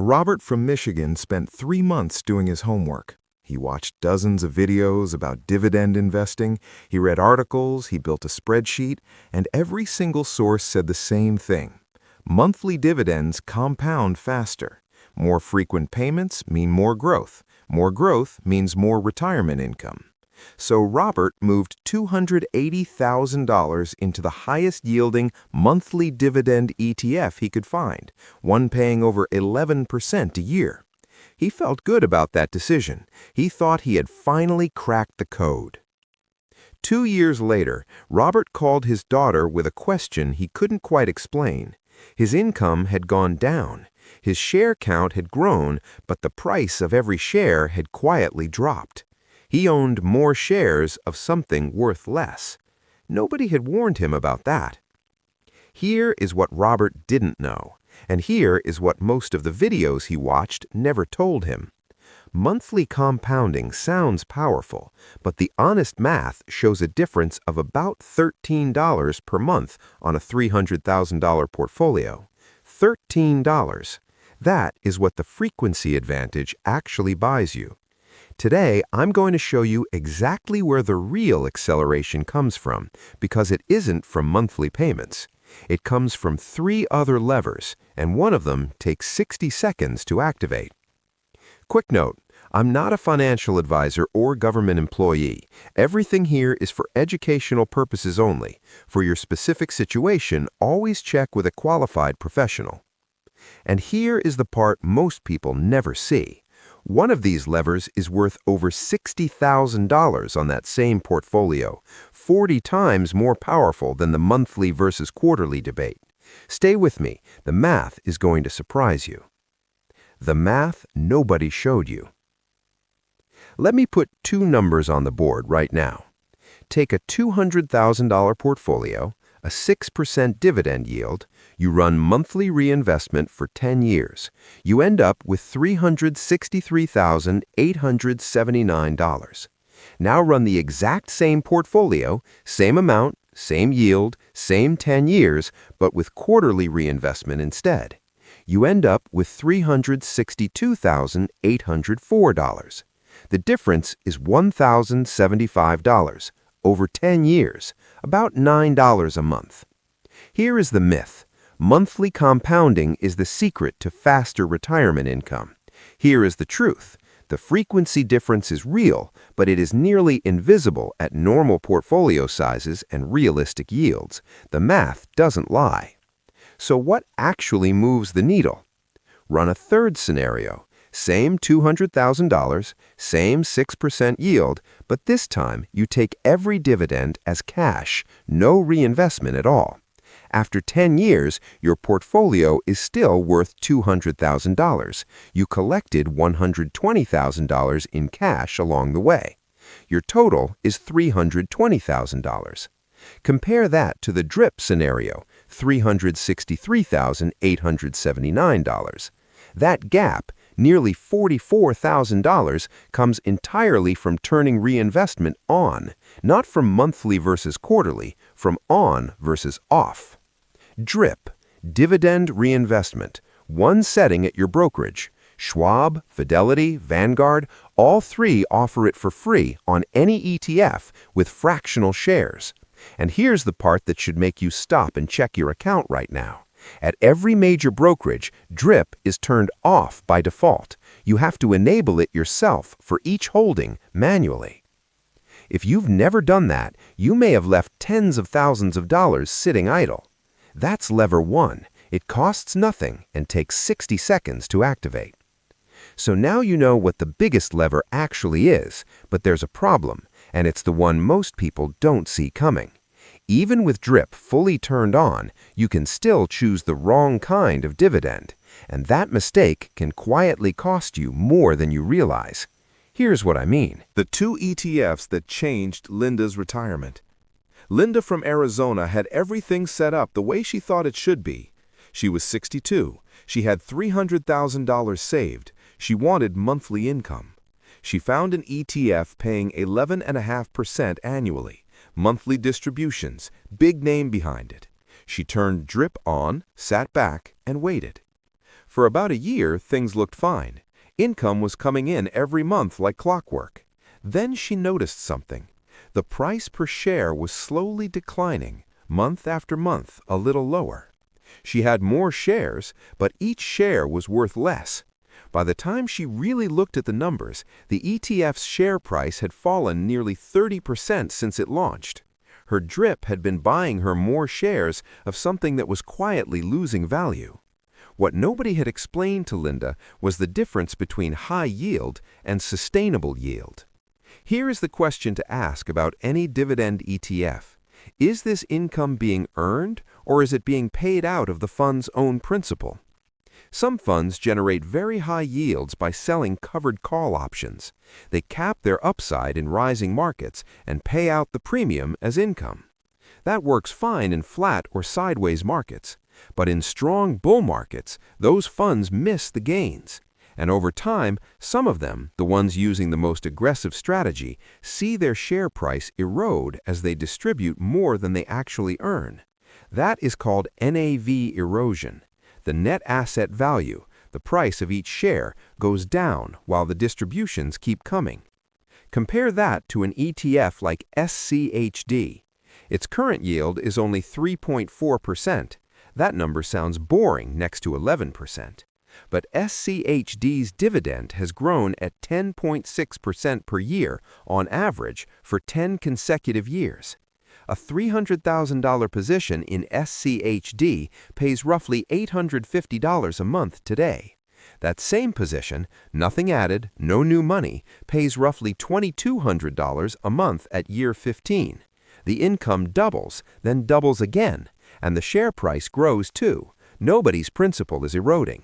Robert from Michigan spent 3 months doing his homework. He watched dozens of videos about dividend investing, he read articles, he built a spreadsheet, and every single source said the same thing. Monthly dividends compound faster. More frequent payments mean more growth. More growth means more retirement income. So Robert moved $280,000 into the highest-yielding monthly dividend ETF he could find, one paying over 11% a year. He felt good about that decision. He thought he had finally cracked the code. 2 years later, Robert called his daughter with a question he couldn't quite explain. His income had gone down. His share count had grown, but the price of every share had quietly dropped. He owned more shares of something worth less. Nobody had warned him about that. Here is what Robert didn't know, and here is what most of the videos he watched never told him. Monthly compounding sounds powerful, but the honest math shows a difference of about $13 per month on a $300,000 portfolio. $13. That is what the frequency advantage actually buys you. Today, I'm going to show you exactly where the real acceleration comes from, because it isn't from monthly payments. It comes from 3 other levers, and one of them takes 60 seconds to activate. Quick note, I'm not a financial advisor or government employee. Everything here is for educational purposes only. For your specific situation, always check with a qualified professional. And here is the part most people never see. One of these levers is worth over $60,000 on that same portfolio, 40 times more powerful than the monthly versus quarterly debate. Stay with me. The math is going to surprise you. The math nobody showed you. Let me put 2 numbers on the board right now. Take a $200,000 portfolio, a 6% dividend yield, you run monthly reinvestment for 10 years. You end up with $363,879. Now run the exact same portfolio, same amount, same yield, same 10 years, but with quarterly reinvestment instead. You end up with $362,804. The difference is $1,075 over 10 years, about $9 a month. Here is the myth. Monthly compounding is the secret to faster retirement income. Here is the truth. The frequency difference is real, but it is nearly invisible at normal portfolio sizes and realistic yields. The math doesn't lie. So what actually moves the needle? Run a third scenario. Same $200,000, same 6% yield, but this time you take every dividend as cash, no reinvestment at all. After 10 years, your portfolio is still worth $200,000. You collected $120,000 in cash along the way. Your total is $320,000. Compare that to the DRIP scenario, $363,879. That gap, nearly $44,000, comes entirely from turning reinvestment on, not from monthly versus quarterly, from on versus off. DRIP, Dividend Reinvestment, one setting at your brokerage. Schwab, Fidelity, Vanguard, all 3 offer it for free on any ETF with fractional shares. And here's the part that should make you stop and check your account right now. At every major brokerage, DRIP is turned off by default. You have to enable it yourself for each holding manually. If you've never done that, you may have left tens of thousands of dollars sitting idle. That's lever 1. It costs nothing and takes 60 seconds to activate. So now you know what the biggest lever actually is, but there's a problem, and it's the one most people don't see coming. Even with DRIP fully turned on, you can still choose the wrong kind of dividend, and that mistake can quietly cost you more than you realize. Here's what I mean. The 2 ETFs that changed Linda's retirement. Linda from Arizona had everything set up the way she thought it should be. She was 62. She had $300,000 saved. She wanted monthly income. She found an ETF paying 11.5% annually. Monthly distributions, big name behind it. She turned DRIP on, sat back, and waited. For about a year, things looked fine. Income was coming in every month like clockwork. Then she noticed something. The price per share was slowly declining, month after month, a little lower. She had more shares, but each share was worth less. By the time she really looked at the numbers, the ETF's share price had fallen nearly 30% since it launched. Her DRIP had been buying her more shares of something that was quietly losing value. What nobody had explained to Linda was the difference between high yield and sustainable yield. Here is the question to ask about any dividend ETF. Is this income being earned, or is it being paid out of the fund's own principal? Some funds generate very high yields by selling covered call options. They cap their upside in rising markets and pay out the premium as income. That works fine in flat or sideways markets, but in strong bull markets, those funds miss the gains. And over time, some of them, the ones using the most aggressive strategy, see their share price erode as they distribute more than they actually earn. That is called NAV erosion. The net asset value, the price of each share, goes down while the distributions keep coming. Compare that to an ETF like SCHD. Its current yield is only 3.4%. That number sounds boring next to 11%. But SCHD's dividend has grown at 10.6% per year on average for 10 consecutive years. A $300,000 position in SCHD pays roughly $850 a month today. That same position, nothing added, no new money, pays roughly $2,200 a month at year 15. The income doubles, then doubles again, and the share price grows too. Nobody's principal is eroding.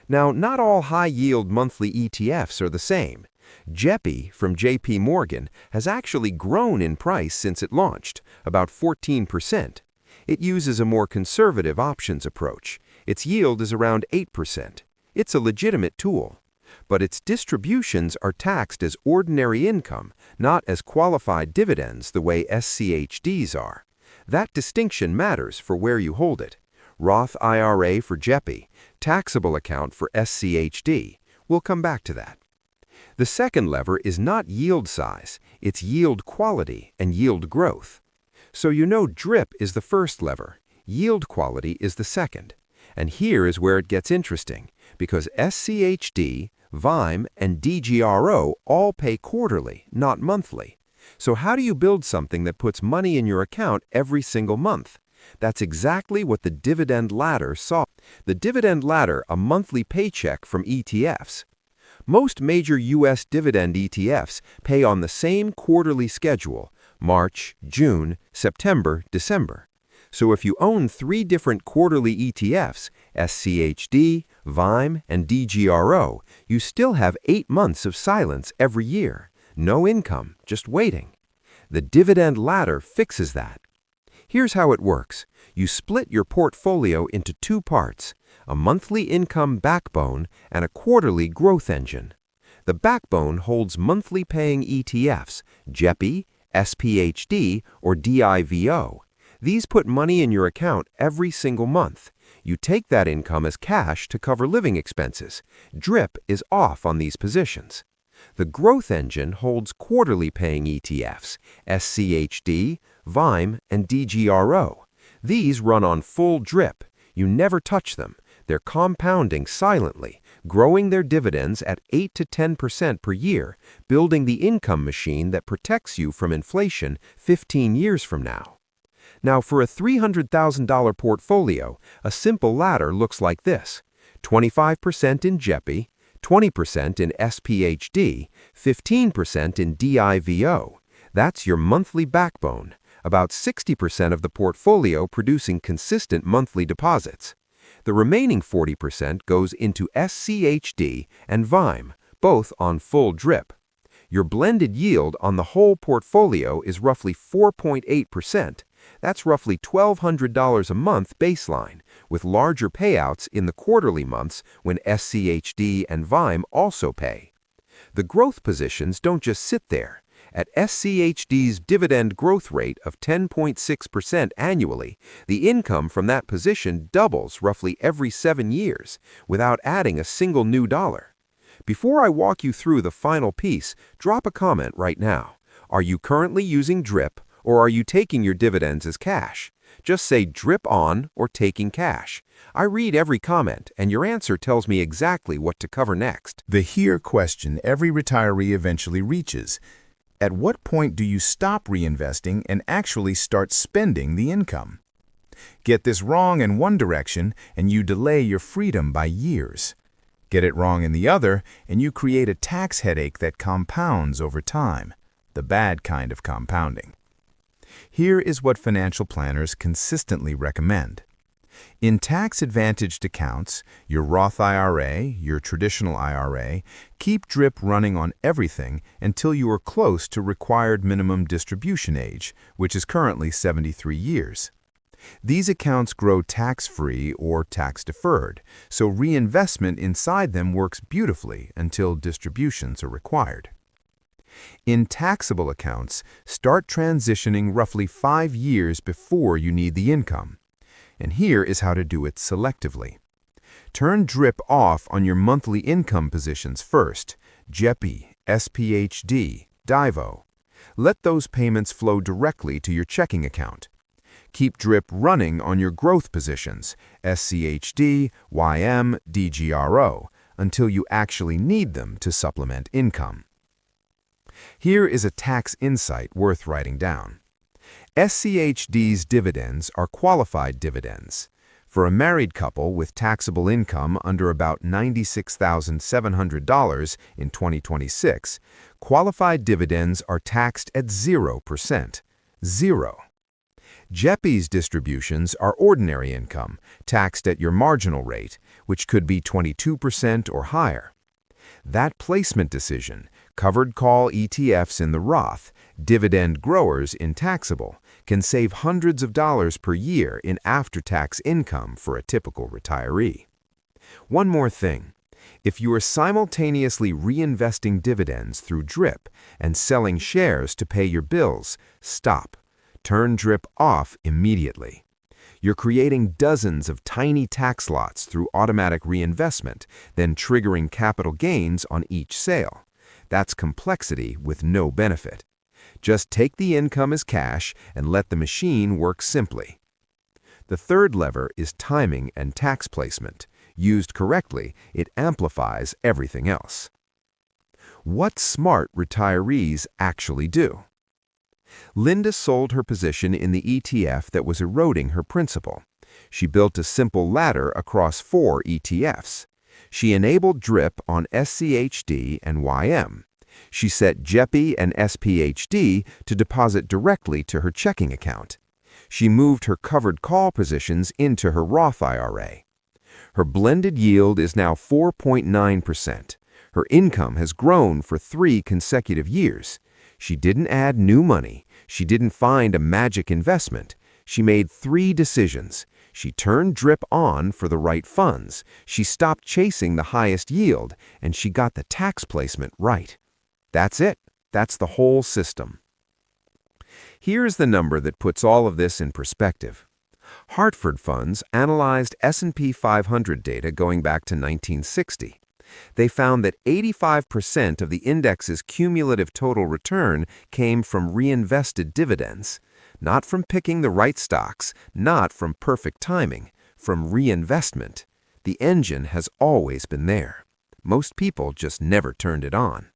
Now, not all high-yield monthly ETFs are the same. JEPI from JP Morgan has actually grown in price since it launched, about 14%. It uses a more conservative options approach. Its yield is around 8%. It's a legitimate tool. But its distributions are taxed as ordinary income, not as qualified dividends the way SCHDs are. That distinction matters for where you hold it. Roth IRA for JEPI, taxable account for SCHD. We'll come back to that. The second lever is not yield size, it's yield quality and yield growth. So you know DRIP is the first lever, yield quality is the second. And here is where it gets interesting, because SCHD, VIME, and DGRO all pay quarterly, not monthly. So how do you build something that puts money in your account every single month? That's exactly what the dividend ladder saw. The dividend ladder, a monthly paycheck from ETFs. Most major U.S. dividend ETFs pay on the same quarterly schedule, March, June, September, December. So if you own 3 different quarterly ETFs, SCHD, VIME, and DGRO, you still have 8 months of silence every year. No income, just waiting. The dividend ladder fixes that. Here's how it works. You split your portfolio into 2 parts, a monthly income backbone and a quarterly growth engine. The backbone holds monthly paying ETFs, JEPI, SPHD, or DIVO. These put money in your account every single month. You take that income as cash to cover living expenses. DRIP is off on these positions. The growth engine holds quarterly paying ETFs, SCHD, VIME, and DGRO. These run on full DRIP. You never touch them. They're compounding silently, growing their dividends at 8 to 10% per year, building the income machine that protects you from inflation 15 years from now. Now, for a $300,000 portfolio, a simple ladder looks like this: 25% in JEPI, 20% in SPHD, 15% in DIVO. That's your monthly backbone, about 60% of the portfolio producing consistent monthly deposits. The remaining 40% goes into SCHD and VIME, both on full DRIP. Your blended yield on the whole portfolio is roughly 4.8%. That's roughly $1,200 a month baseline, with larger payouts in the quarterly months when SCHD and VIME also pay. The growth positions don't just sit there. At SCHD's dividend growth rate of 10.6% annually, the income from that position doubles roughly every 7 years without adding a single new dollar. Before I walk you through the final piece, drop a comment right now. Are you currently using DRIP, or are you taking your dividends as cash? Just say DRIP on or taking cash. I read every comment, and your answer tells me exactly what to cover next. The here question every retiree eventually reaches. At what point do you stop reinvesting and actually start spending the income? Get this wrong in one direction, and you delay your freedom by years. Get it wrong in the other, and you create a tax headache that compounds over time, the bad kind of compounding. Here is what financial planners consistently recommend. In tax-advantaged accounts, your Roth IRA, your traditional IRA, keep DRIP running on everything until you are close to required minimum distribution age, which is currently 73 years. These accounts grow tax-free or tax-deferred, so reinvestment inside them works beautifully until distributions are required. In taxable accounts, start transitioning roughly 5 years before you need the income. And here is how to do it selectively. Turn DRIP off on your monthly income positions first, JEPI, SPHD, DIVO. Let those payments flow directly to your checking account. Keep DRIP running on your growth positions, SCHD, YM, DGRO, until you actually need them to supplement income. Here is a tax insight worth writing down. SCHD's dividends are qualified dividends. For a married couple with taxable income under about $96,700 in 2026, qualified dividends are taxed at 0%. Zero. JEPI's distributions are ordinary income, taxed at your marginal rate, which could be 22% or higher. That placement decision, covered call ETFs in the Roth, dividend growers in taxable, can save hundreds of dollars per year in after-tax income for a typical retiree. One more thing. If you are simultaneously reinvesting dividends through DRIP and selling shares to pay your bills, stop. Turn DRIP off immediately. You're creating dozens of tiny tax lots through automatic reinvestment, then triggering capital gains on each sale. That's complexity with no benefit. Just take the income as cash and let the machine work simply. The third lever is timing and tax placement. Used correctly, it amplifies everything else. What smart retirees actually do? Linda sold her position in the ETF that was eroding her principal. She built a simple ladder across 4 ETFs. She enabled DRIP on SCHD and YM. She set JEPI and SPHD to deposit directly to her checking account. She moved her covered call positions into her Roth IRA. Her blended yield is now 4.9%. Her income has grown for 3 consecutive years. She didn't add new money. She didn't find a magic investment. She made 3 decisions. She turned DRIP on for the right funds. She stopped chasing the highest yield, and she got the tax placement right. That's it. That's the whole system. Here's the number that puts all of this in perspective. Hartford Funds analyzed S&P 500 data going back to 1960. They found that 85% of the index's cumulative total return came from reinvested dividends, not from picking the right stocks, not from perfect timing, from reinvestment. The engine has always been there. Most people just never turned it on.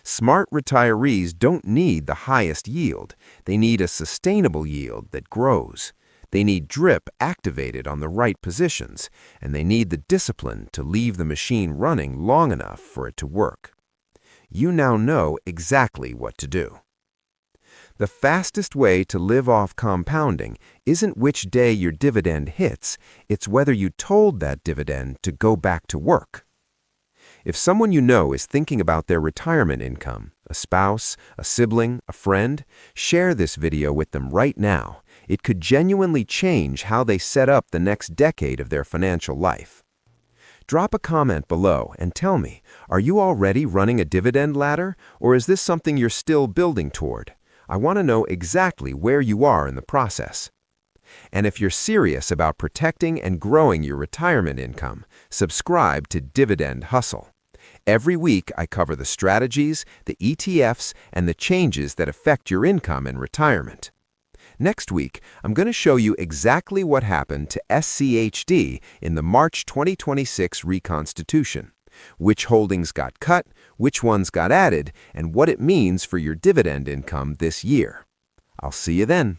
Smart retirees don't need the highest yield. They need a sustainable yield that grows. They need DRIP activated on the right positions, and they need the discipline to leave the machine running long enough for it to work. You now know exactly what to do. The fastest way to live off compounding isn't which day your dividend hits, it's whether you told that dividend to go back to work. If someone you know is thinking about their retirement income, a spouse, a sibling, a friend, share this video with them right now. It could genuinely change how they set up the next decade of their financial life. Drop a comment below and tell me, are you already running a dividend ladder, or is this something you're still building toward? I want to know exactly where you are in the process. And if you're serious about protecting and growing your retirement income, subscribe to Dividend Hustle. Every week, I cover the strategies, the ETFs, and the changes that affect your income in retirement. Next week, I'm going to show you exactly what happened to SCHD in the March 2026 reconstitution, which holdings got cut, which ones got added, and what it means for your dividend income this year. I'll see you then.